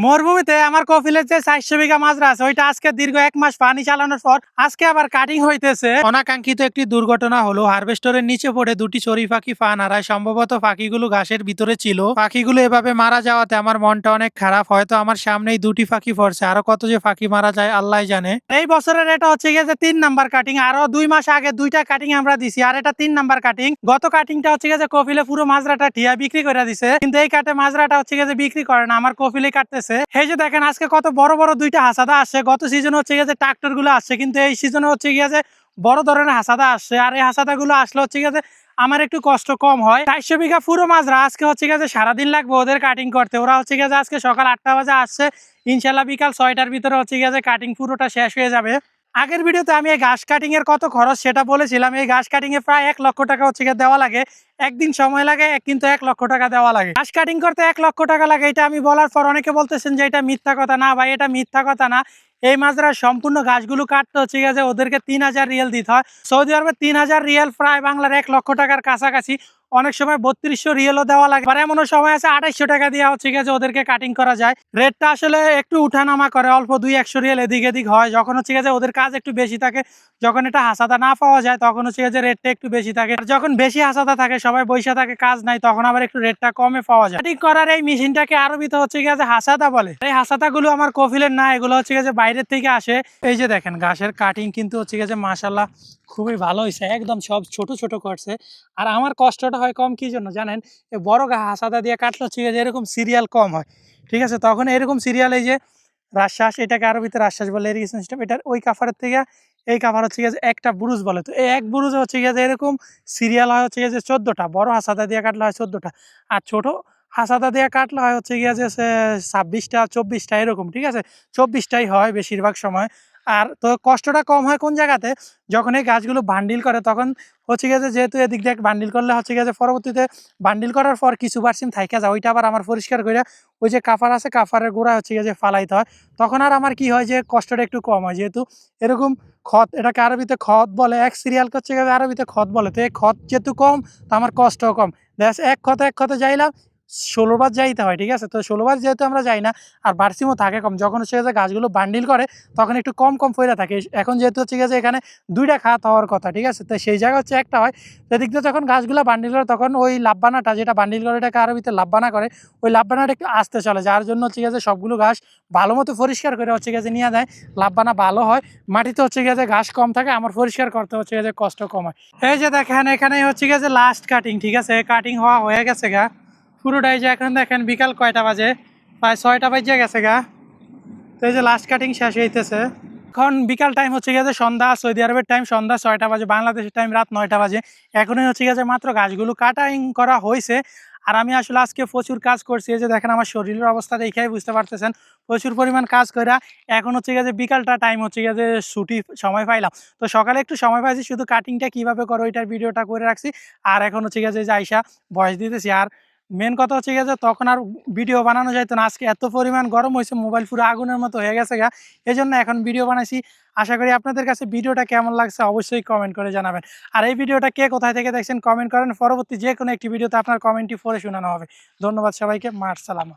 মরুভূমিতে আমার কফিলের যে 400 বিঘা মাজরা আছে ওইটা আজকে দীর্ঘ 1 মাস পানি চালানোর পর আজকে আবার কাটিং হইতেছে। অনাকাঙ্ক্ষিত একটি দুর্ঘটনা হলো, হারভেস্টরের নিচে পড়ে দুটি চড়ুই পাখি পা নাড়ায়। সম্ভবত পাখিগুলো ঘাসের ভিতরে ছিল। পাখিগুলো এভাবে মারা যাওয়াতে আমার মনটা অনেক খারাপ। হয়তো আমার সামনেই দুটি পাখি পড়ছে, আরো কত যে পাখি মারা যায় আল্লাহ জানে। এই বছরের এটা হচ্ছে গিয়ে যে 3 নাম্বার কাটিং। আরো 2 মাস আগে দুইটা কাটিং আমরা দিছি, আর এটা 3 নাম্বার কাটিং। গত কাটিংটা হচ্ছে গিয়ে যে কফিলে পুরো মাজরাটা ঠিয়া বিক্রি করে দিছে, কিন্তু এই কাটে মাজরাটা হচ্ছে গিয়ে যে বিক্রি করে না, আমার কফিলে কাটতেছে। এই যে দেখেন আজকে কত বড় বড় দুইটা হাসাদা আসছে। গত সিজন হচ্ছে গিয়ে যে ট্রাক্টর গুলো আসছে, কিন্তু এই সিজনে হচ্ছে গিয়ে যে বড় ধরনের হাসাদা আসছে। আর এই হাসাদা গুলো আসলে হচ্ছে গিয়ে যে আমার একটু কষ্ট কম হয়। 400 বিঘা পুরো মাজরা আজকে হচ্ছে গিয়ে যে সারাদিন লাগবে ওদের কাটিং করতে। ওরা হচ্ছে গিয়ে যে আজকে সকাল 8টা বাজে আসছে, ইনশাল্লাহ বিকাল 6টার ভিতরে হচ্ছে গিয়ে যে কাটিং পুরোটা শেষ হয়ে যাবে। আগের ভিডিওতে আমি এই ঘাস কাটিং এর কত খরচ সেটা বলেছিলাম। এই ঘাস কাটিং এ প্রায় 1 লক্ষ টাকা হচ্ছে গিয়ে দেওয়া লাগে। একদিন সময় লাগে, কিন্তু 1 লক্ষ টাকা দেওয়া লাগে। ঘাস কাটিং করতে 1 লক্ষ টাকা লাগে, এটা আমি বলার পর অনেকে বলতেছেন যে এটা মিথ্যা কথা। না ভাই, এটা মিথ্যা কথা না। এই মাজরার সম্পূর্ণ ঘাসগুলো কাটতে হচ্ছে গিয়ে যে ওদেরকে 3000 রিয়াল দিতে হয়। সৌদি আরবে 3000 রিয়াল প্রায় বাংলার 1 লক্ষ টাকার কাছাকাছি। অনেক সময় 3200 রিয়েলও দেওয়া লাগে, আর এমনও সময় আছে 2800 টাকা দেওয়া হচ্ছে গিয়ে যে ওদেরকে কাটিং করা যায়। রেটটা আসলে একটু উঠানামা করে, অল্প 200 রিয়েল এদিক এদিক হয় যখন হচ্ছে গিয়ে যে ওদের কাজ একটু বেশি থাকে। যখন এটা হাসাদা না পাওয়া যায় তখন হচ্ছে গিয়ে যে রেটটা একটু বেশি থাকে। আর যখন বেশি হাসাদা থাকে, সবাই বৈশা থাকে, কাজ নাই, তখন আবার একটু রেটটা কমে পাওয়া যায়। কাটিং করার এই মেশিনটাকে আরবিতে হচ্ছে গিয়ে যে হাসাদা বলে। এই হাসাদা গুলো আমার কফিলের না, এগুলো হচ্ছে গিয়ে যে বাইরের থেকে আসে। এই যে দেখেন ঘাসের কাটিং কিন্তু হচ্ছে গিয়ে যে মাশাআল্লাহ খুবই ভালো হয়েছে, একদম সব ছোট ছোট করছে। আর আমার কষ্টটা হয় কম কি জন্য জানেন? এই বড় হাসাদা দিয়ে কাটলে হচ্ছে গিয়ে যে এরকম সিরিয়াল কম হয়, ঠিক আছে? তখন এরকম সিরিয়াল, এই যে রাজশ্বাস, এটাকে আরবিতে রাজশ্বাস বলে, ইরিগেশন সিস্টেম, এটার ওই কাফারের থেকে এই কাফার হচ্ছে গিয়ে যে একটা বুরুজ বলে। তো এই এক বুরুজে হচ্ছে গিয়ে যে এরকম সিরিয়াল হয় হচ্ছে গিয়ে যে 14টা। বড় হাসাদা দিয়ে কাটলে হয় 14টা, আর ছোট হাসাদা দিয়ে কাটলে হয় হচ্ছে গিয়ে যে 26টা 24টা এরকম, ঠিক আছে? 24টাই হয় বেশিরভাগ সময়। আর তো কষ্টটা কম হয় কোন জায়গাতে? যখন এই গাছগুলো বান্ডিল করে তখন হচ্ছে গিয়ে যে, যেহেতু এদিক দিয়ে বান্ডিল করলে হচ্ছে গিয়ে যে পরবর্তীতে বান্ডিল করার পর কিছু পার্সেন্ট থাইকা যায়, ওইটা আবার আমার পরিষ্কার করে ওই যে কাফার আছে, কাফারের গোড়া হচ্ছে গিয়ে যে ফালাইতে হয়। তখন আর আমার কি হয় যে কষ্টটা একটু কম হয়, যেহেতু এরকম খত, এটাকে আরবিতে খত বলে, এক সিরিয়াল হচ্ছে গিয়ে আরবিতে খত বলে। তো এই খত যেহেতু কম, তো আমার কষ্টও কম। দেখ এক খতে যাইলাম 16 বার যাইতে হয়, ঠিক আছে? তো 16 বার যেহেতু আমরা যাই না, আর বার্সিমও থাকে কম, যখন হচ্ছে যে গাছগুলো বান্ডিল করে তখন একটু কম কম ফইরা থাকে। এখন যেহেতু হচ্ছে গিয়ে যে এখানে 2টা খাত হওয়ার কথা, ঠিক আছে? তো সেই জায়গা হচ্ছে একটা হয়। সেদিক দিয়ে যখন গাছগুলো বান্ডিল করে তখন ওই লাভবানাটা, যেটা বান্ডিল করে এটাকে আরবিতে লাভবানা করে, ওই লাভবানাটা একটু আসতে চলে, যার জন্য হচ্ছে গিয়ে যে সবগুলো ঘাস ভালো মতো পরিষ্কার করে হচ্ছে গিয়ে যে নিয়ে দেয়। লাভবানা ভালো হয়, মাটিতে হচ্ছে গিয়ে যে ঘাস কম থাকে, আমার পরিষ্কার করতে হচ্ছে গিয়ে যে কষ্ট কম হয়। এই যে দেখেন এখানে হচ্ছে গিয়ে যে লাস্ট কাটিং, ঠিক আছে? কাটিং হওয়া হয়ে গেছে গা পুরোটাই। যে এখন দেখেন বিকাল কয়টা বাজে, প্রায় 6টা বাজে গেছে গা। তো এই যে লাস্ট কাটিং শেষ হইতেছে। এখন বিকাল টাইম হচ্ছে গিয়ে যে সন্ধ্যা, সৌদি আরবের টাইম সন্ধ্যা 6টা বাজে, বাংলাদেশের টাইম রাত 9টা বাজে। এখনই হচ্ছে গিয়ে যে মাত্র গাছগুলো কাটিং করা হয়েছে। আর আমি আসলে আজকে প্রচুর কাজ করছি। এই যে দেখেন আমার শরীরের অবস্থা দেখেই বুঝতে পারতেছেন, প্রচুর পরিমাণ কাজ করা। এখন হচ্ছে গিয়ে যে বিকালটা টাইম হচ্ছে গিয়ে যে ছুটি সময় পাইলাম। তো সকালে একটু সময় পাইছি, শুধু কাটিংটা কিভাবে করো ওইটার ভিডিওটা করে রাখছি। আর এখন হচ্ছে গিয়ে যে আইসা ভয়েস দিতেছি। আর মেন কথা হচ্ছে গিয়ে যে তখন আর ভিডিও বানানো যাইতো না। আজকে এত পরিমাণ গরম হয়েছে, মোবাইল পুরো আগুনের মতো হয়ে গেছে গা, এই জন্য এখন ভিডিও বানাইছি। আশা করি আপনাদের কাছে ভিডিওটা কেমন লাগছে অবশ্যই কমেন্ট করে জানাবেন। আর এই ভিডিওটা কে কোথায় থেকে দেখছেন কমেন্ট করেন। পরবর্তী যে কোনো একটি ভিডিওতে আপনার কমেন্টটি পড়ে শোনানো হবে। ধন্যবাদ সবাইকে, মার সালামা।